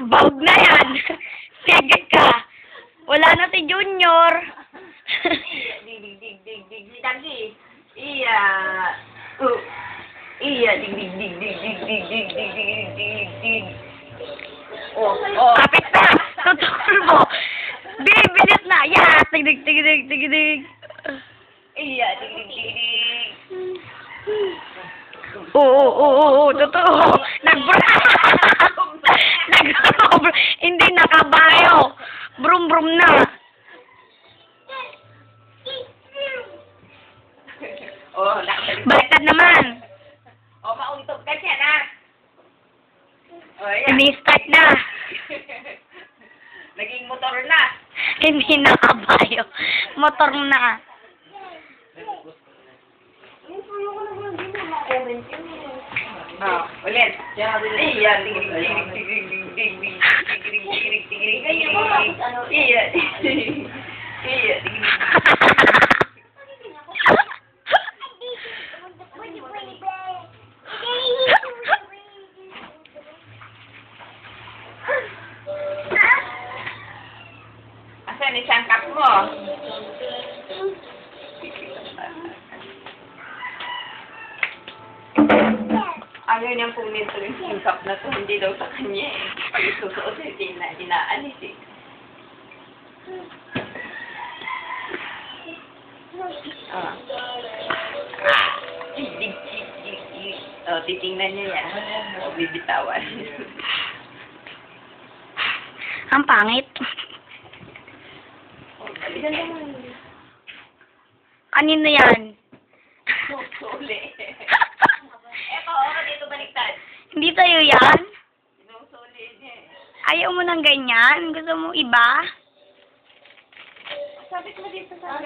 Bawag na yan. Sige ka. Wala na si Junior. Dig, dig, dig, dig, dig, dig, dagi. Iya. Iya, dig, dig, dig, dig, dig, dig, dig, dig, dig, dig, dig. Oh, oh. Kapit na. Tutulog mo. Bibilis na. Yeah. Tig, tig, tig, tig, tig. Iya, dig, dig, dig, dig. Oo. Totoo. Hindi nakabayo. Brum na. Oh, nakabalik. Baliktad naman. Oh, mauntog ka siya na. Oh, yan. Ini-start na. Naging motor na. Hindi nakabayo. Motor na. Oh, ulit. Iya, dig, dig, dig, dig, dig, dig, dig, dig, dig, dig, dig, dig, dig. Iya. Iya, dig, dig. Asan isang cup mo? Ayaw niyang kunin to yung cup na to. Hindi daw sa kanya eh. Pag isusuot eh, inaalis eh. Ah. Dig. Oh, titingnan niya yan. O, bibitawan. Ang pangit. Kanino yan? Suli. Eto, dito baliktad. Hindi sa'yo yan? Sinusuli niya eh. Ayaw mo ng ganyan? Gusto mo iba? Sabi ko dito sa